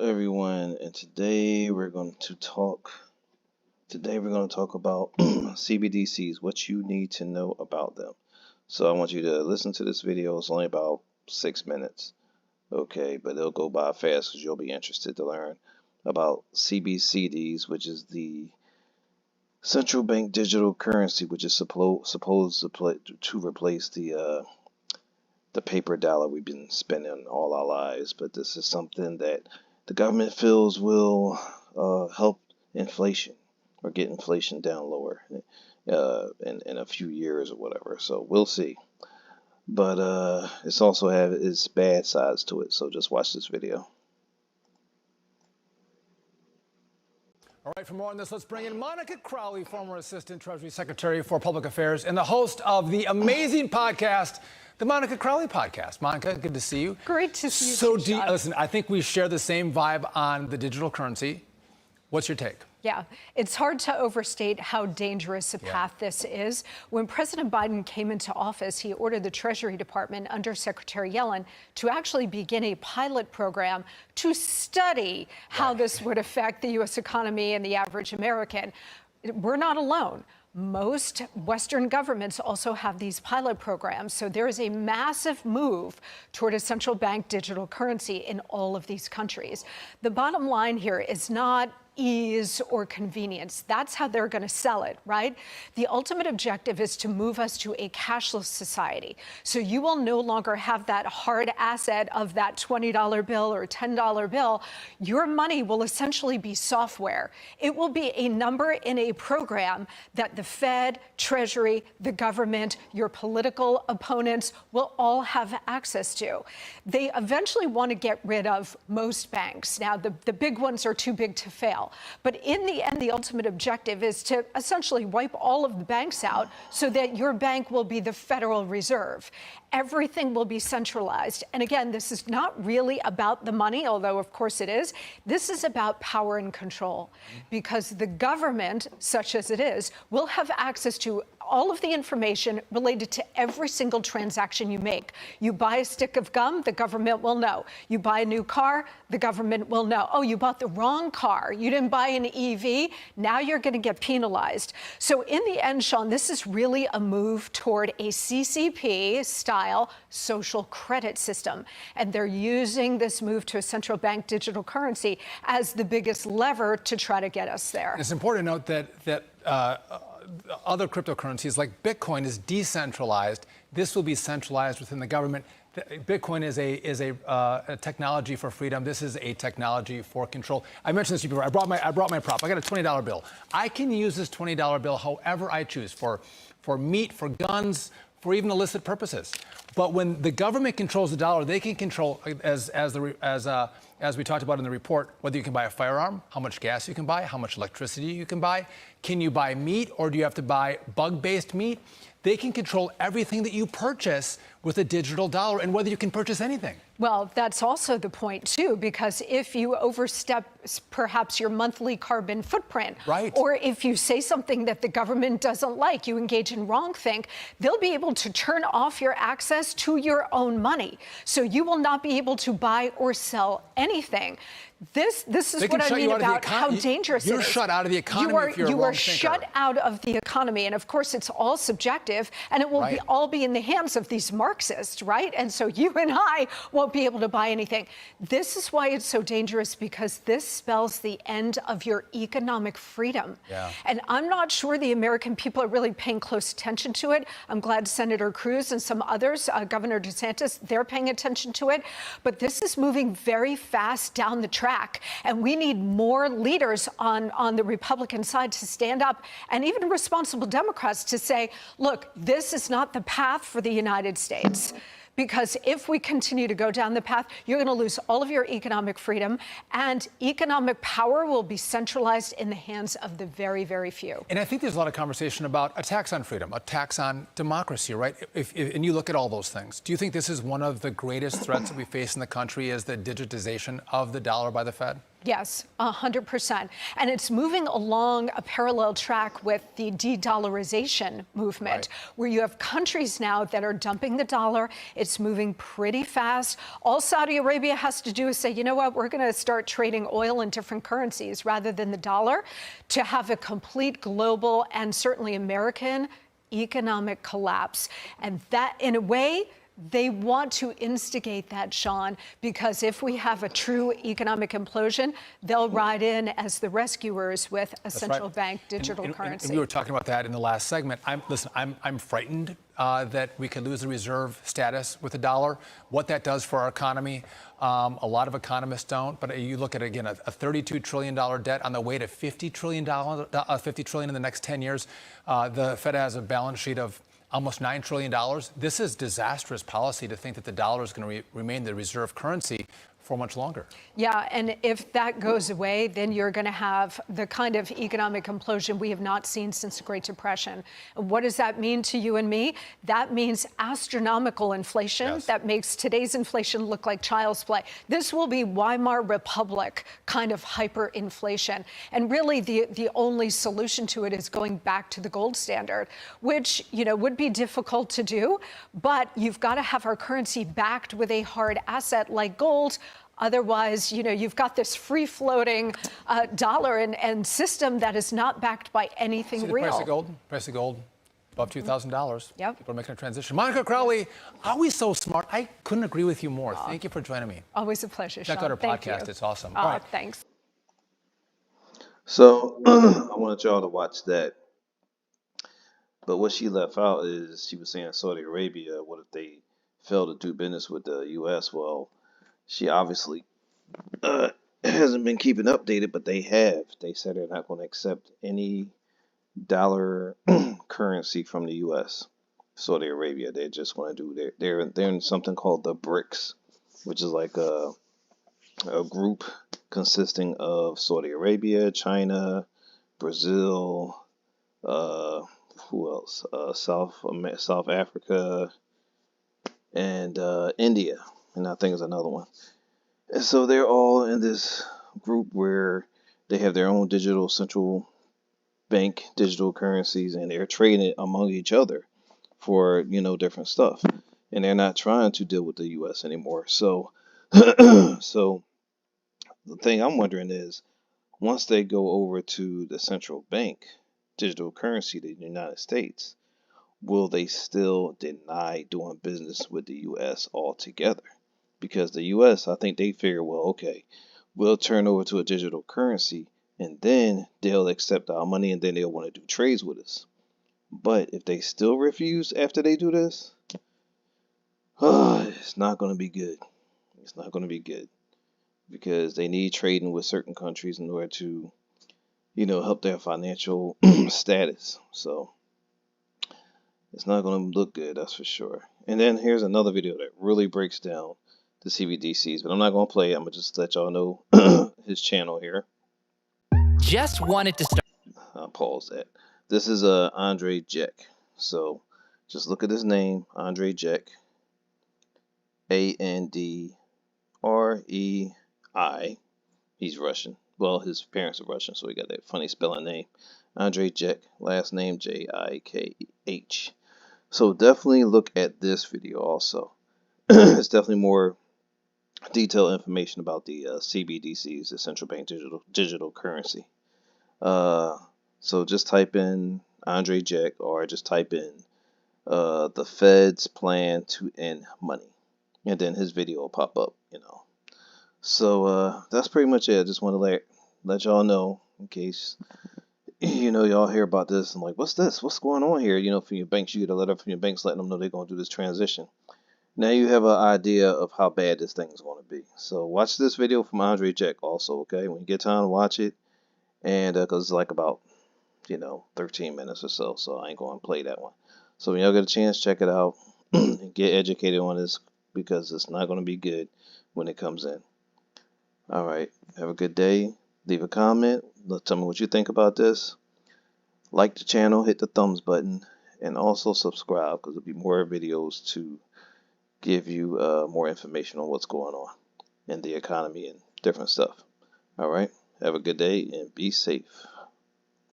everyone, and today we're going to talk about CBDCs, what you need to know about them. So I want you to listen to this video. It's only about 6 minutes, okay, but it'll go by fast because you'll be interested to learn about CBDCs, which is the central bank digital currency, which is supposed to replace the paper dollar we've been spending all our lives. But this is something that the government feels will help inflation or get inflation down lower in a few years or whatever. So we'll see. But it's also have its bad sides to it. So just watch this video. All right, for more on this, let's bring in Monica Crowley, former Assistant Treasury Secretary for Public Affairs and the host of the amazing podcast, the Monica Crowley Podcast. Monica, good to see you. Great to see you. So, listen, I think we share the same vibe on the digital currency. What's your take? Yeah, it's hard to overstate how dangerous a path this is. When President Biden came into office, he ordered the Treasury Department under Secretary Yellen to actually begin a pilot program to study how this would affect the U.S. economy and the average American. We're not alone. Most Western governments also have these pilot programs. So there is a massive move toward a central bank digital currency in all of these countries. The bottom line here is not ease or convenience. That's how they're going to sell it, right? The ultimate objective is to move us to a cashless society. So you will no longer have that hard asset of that $20 bill or $10 bill. Your money will essentially be software. It will be a number in a program that the Fed, Treasury, the government, your political opponents will all have access to. They eventually want to get rid of most banks. Now, the big ones are too big to fail. But in the end, the ultimate objective is to essentially wipe all of the banks out so that your bank will be the Federal Reserve. Everything will be centralized. And again, this is not really about the money, although of course it is. This is about power and control, because the government, such as it is, will have access to all of the information related to every single transaction you make. You buy a stick of gum, the government will know. You buy a new car, the government will know. Oh, you bought the wrong car. You didn't buy an EV. Now you're going to get penalized. So in the end, Sean, this is really a move toward a CCP-style social credit system. And they're using this move to a central bank digital currency as the biggest lever to try to get us there. It's important to note that other cryptocurrencies like Bitcoin is decentralized. This will be centralized within the government. Bitcoin is a technology for freedom. This is a technology for control. I mentioned this to you before. I brought my prop. I got a $20 bill. I can use this $20 bill however I choose, for meat, for guns, for even illicit purposes. But when the government controls the dollar, they can control, as we talked about in the report, whether you can buy a firearm, how much gas you can buy, how much electricity you can buy. Can you buy meat, or do you have to buy bug-based meat? They can control everything that you purchase with a digital dollar, and whether you can purchase anything. Well, that's also the point, too, because if you overstep perhaps your monthly carbon footprint, or if you say something that the government doesn't like, you engage in wrongthink, they'll be able to turn off your access to your own money. So you will not be able to buy or sell anything. This is what I mean about how dangerous it is. You're shut out of the economy if you're a wrong thinker. Shut out of the economy. And of course, it's all subjective, and it will all be in the hands of these Marxists, right? And so you and I won't be able to buy anything. This is why it's so dangerous, because this spells the end of your economic freedom. And I'm not sure the American people are really paying close attention to it. I'm glad Senator Cruz and some others, Governor DeSantis, they're paying attention to it. But this is moving very fast down the track. And we need more leaders on the Republican side to stand up, and even responsible Democrats to say, look, this is not the path for the United States. Because if we continue to go down the path, you're going to lose all of your economic freedom, and economic power will be centralized in the hands of the very, very few. And I think there's a lot of conversation about a tax on freedom, a tax on democracy, right? And you look at all those things. Do you think this is one of the greatest threats that we face in the country, is the digitization of the dollar by the Fed? Yes, 100%. And it's moving along a parallel track with the de-dollarization movement, Right. where you have countries now that are dumping the dollar. It's moving pretty fast. All Saudi Arabia has to do is say, you know what, we're going to start trading oil in different currencies rather than the dollar to have a complete global and certainly American economic collapse. And that, in a way, they want to instigate that, Sean, because if we have a true economic implosion, they'll ride in as the rescuers with a central bank digital currency. And we were talking about that in the last segment. I'm frightened that we could lose the reserve status with the dollar. What that does for our economy, a lot of economists don't. But you look at, again, a $32 trillion debt on the way to $50 trillion in the next 10 years. The Fed has a balance sheet of almost $9 trillion. This is disastrous policy to think that the dollar is going to remain the reserve currency for much longer. Yeah, and if that goes away, then you're going to have the kind of economic implosion we have not seen since the Great Depression. And what does that mean to you and me? That means astronomical inflation. Yes. That makes today's inflation look like child's play. This will be Weimar Republic kind of hyperinflation. And really, the only solution to it is going back to the gold standard, which, you know, would be difficult to do. But you've got to have our currency backed with a hard asset like gold. Otherwise, you know, you've got this free-floating dollar and system that is not backed by anything See the real. Price of gold above $2,000. Yep. People are making a transition. Monica Crowley, always so smart. I couldn't agree with you more. Thank you for joining me. Always a pleasure, Sean. Check out our Thank podcast. you. It's awesome. All right. Thanks. So I wanted y'all to watch that. But what she left out is she was saying Saudi Arabia, what if they fail to do business with the U.S.? Well, she obviously hasn't been keeping updated, but they have. They said they're not going to accept any dollar currency from the U.S. Saudi Arabia. They just want to do they're in something called the BRICS, which is like a group consisting of Saudi Arabia, China, Brazil, who else? South Africa, and India, and I think there's another one. And so they're all in this group where they have their own digital central bank digital currencies, and they're trading it among each other for, you know, different stuff. And they're not trying to deal with the U.S. anymore. So, so the thing I'm wondering is, once they go over to the central bank digital currency, the United States, will they still deny doing business with the U.S. altogether? Because the U.S., I think they figure, well, okay, we'll turn over to a digital currency, and then they'll accept our money, and then they'll want to do trades with us. But if they still refuse after they do this, it's not going to be good. It's not going to be good, because they need trading with certain countries in order to, you know, help their financial status. So it's not going to look good, that's for sure. And then here's another video that really breaks down the CbdCs, but I'm not going to play it. I'm going to just let y'all know his channel here. Just wanted to start. I'll pause that. This is Andre Jek. So just look at his name, Andre Jek. Andrei. He's Russian. Well, his parents are Russian, so he got that funny spelling name. Andre Jek, last name Jikh. So definitely look at this video also. It's definitely more detailed information about the CBDCs, the central bank digital currency. So just type in Andre Jek, or just type in the Fed's plan to end money, and then his video will pop up, you know. So that's pretty much it. I just want to let y'all know, in case, you know, y'all hear about this and like, what's this? What's going on here? You know, from your banks, you get a letter from your banks letting them know they're going to do this transition. Now you have an idea of how bad this thing is going to be. So watch this video from Andre Jek also, okay? When you get time, watch it. And because it's like about, you know, 13 minutes or so. So I ain't going to play that one. So when y'all get a chance, check it out. And get educated on this, because it's not going to be good when it comes in. All right. Have a good day. Leave a comment. Tell me what you think about this. Like the channel. Hit the thumbs button. And also subscribe, because there'll be more videos to give you more information on what's going on in the economy and different stuff. All right. Have a good day and be safe.